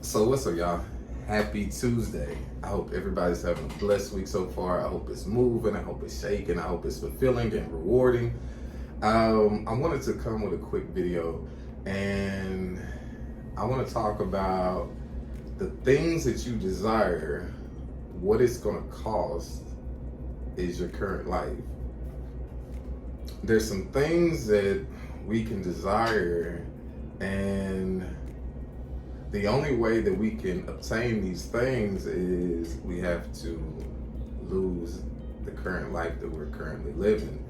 So what's up, y'all? Happy Tuesday. I hope everybody's having a blessed week so far. I hope it's moving. I hope it's shaking. I hope it's fulfilling and rewarding. I wanted to come with a quick video, and I want to talk about the things that you desire. What it's going to cost is your current life. There's some things that we can desire, and the only way that we can obtain these things is we have to lose the current life that we're currently living.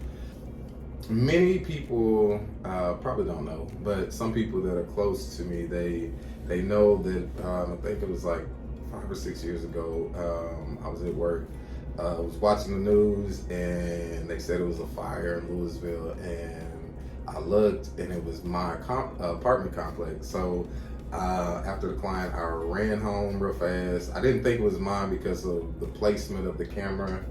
Many people probably don't know, but some people that are close to me, they know that I think it was like 5 or 6 years ago. I was at work. I was watching the news, and they said it was a fire in Louisville, and I looked, and it was my apartment complex. So after the client, I ran home real fast. I didn't think it was mine because of the placement of the camera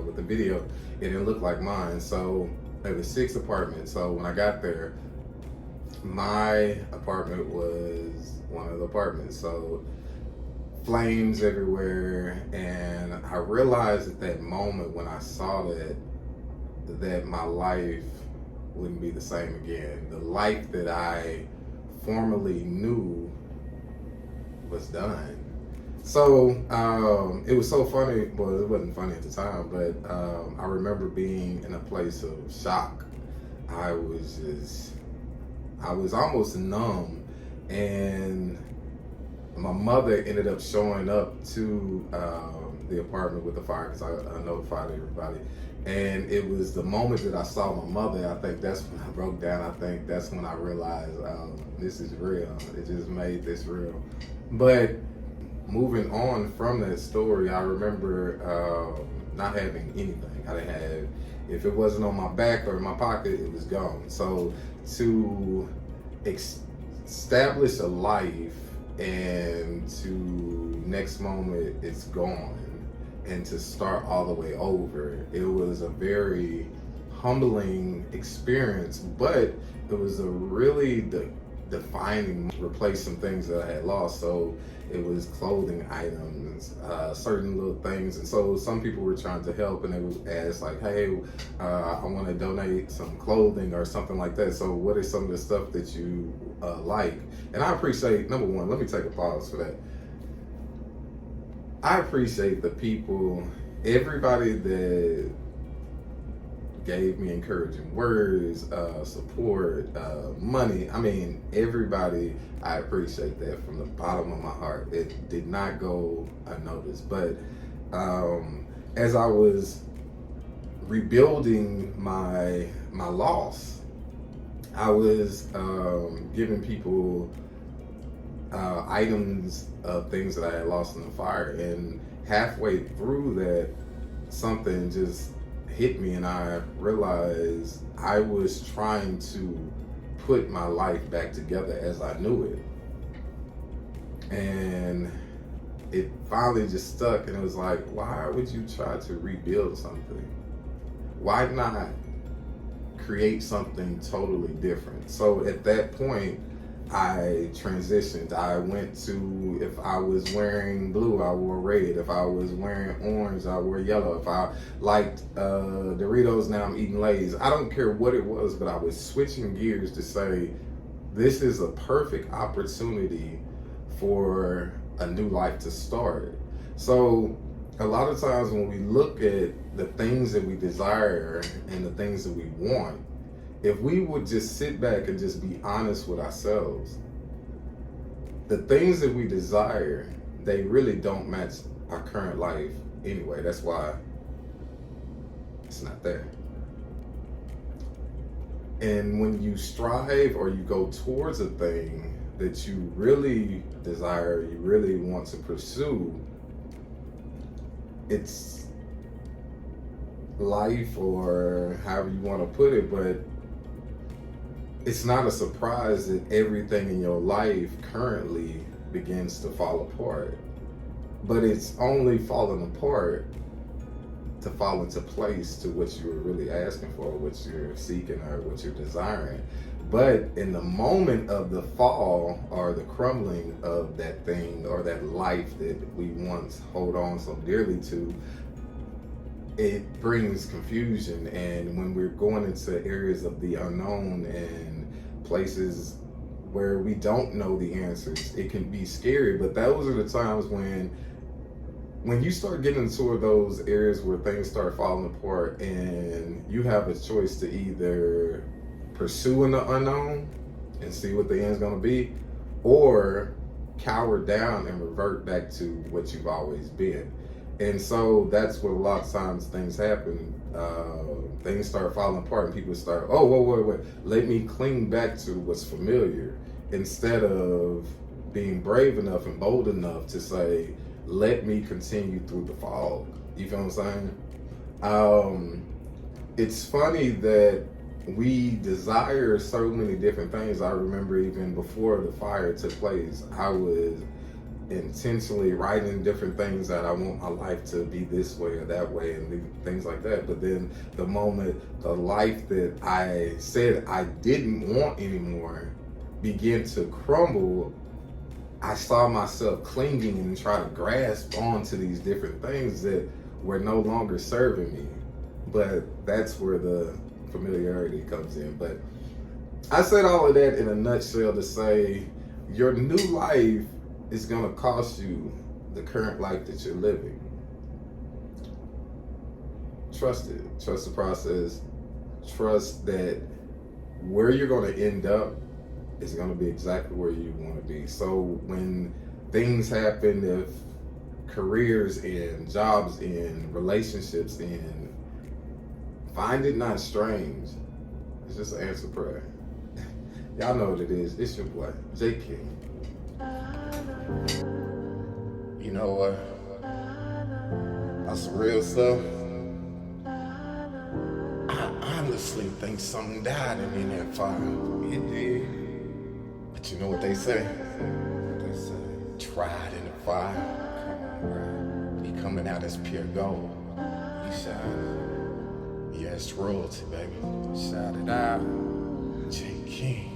with the video. It didn't look like mine. So there was 6 apartments. So when I got there, my apartment was one of the apartments. So flames everywhere, and I realized at that moment when I saw that my life wouldn't be the same again. The life that I formerly knew was done. So it was so funny. Well, it wasn't funny at the time, but I remember being in a place of shock. I was almost numb, and my mother ended up showing up to the apartment with the fire because I notified everybody. And it was the moment that I saw my mother, I think that's when I broke down. I think that's when I realized this is real. It just made this real. But moving on from that story, I remember not having anything. I didn't have, if it wasn't on my back or in my pocket, it was gone. So to establish a life and to next moment it's gone, and to start all the way over, it was a very humbling experience, but it was a really defining, replace some things that I had lost. So it was clothing items, certain little things. And so some people were trying to help, and they would ask like, hey, I want to donate some clothing or something like that. So what is some of the stuff that you like? And I appreciate, number one, let me take a pause for that. I appreciate the people, everybody that gave me encouraging words, support, money. I mean, everybody, I appreciate that from the bottom of my heart. It did not go unnoticed. But as I was rebuilding my loss, I was giving people items of things that I had lost in the fire, and halfway through that, something just hit me, and I realized I was trying to put my life back together as I knew it, and it finally just stuck. And it was like, why would you try to rebuild something? Why not create something totally different? So at that point, I transitioned. I went to, if I was wearing blue, I wore red. If I was wearing orange, I wore yellow. If I liked Doritos, now I'm eating Lay's. I don't care what it was, but I was switching gears to say, this is a perfect opportunity for a new life to start. So a lot of times when we look at the things that we desire and the things that we want, if we would just sit back and just be honest with ourselves, the things that we desire, they really don't match our current life anyway. That's why it's not there. And when you strive or you go towards a thing that you really desire, you really want to pursue, it's life, or however you want to put it, but it's not a surprise that everything in your life currently begins to fall apart. But it's only falling apart to fall into place to what you're really asking for, what you're seeking, or what you're desiring. But in the moment of the fall or the crumbling of that thing or that life that we once hold on so dearly to, it brings confusion. And when we're going into areas of the unknown and places where we don't know the answers, it can be scary. But those are the times when you start getting into those areas where things start falling apart and you have a choice to either pursue in the unknown and see what the end's gonna be, or cower down and revert back to what you've always been. And so that's what a lot of times things happen. Things start falling apart and people start, oh, wait, let me cling back to what's familiar, instead of being brave enough and bold enough to say, let me continue through the fog. You feel what I'm saying? It's funny that we desire so many different things. I remember even before the fire took place, I was intentionally writing different things that I want my life to be this way or that way and things like that. But then the moment the life that I said I didn't want anymore began to crumble, I saw myself clinging and trying to grasp onto these different things that were no longer serving me. But that's where the familiarity comes in. But I said all of that in a nutshell to say your new life is going to cost you the current life that you're living. Trust it. Trust the process. Trust that where you're going to end up is going to be exactly where you want to be. So when things happen, if careers end, jobs end, relationships end, find it not strange. It's just an answer prayer. Y'all know what it is. It's your boy, J King. You know what? That's some real stuff. I honestly think something died in that fire. It did. But you know what they say? They say, tried in the fire. Come on, bro. He coming out as pure gold. He shining. Yeah, it's royalty, baby. Shout it out. J King.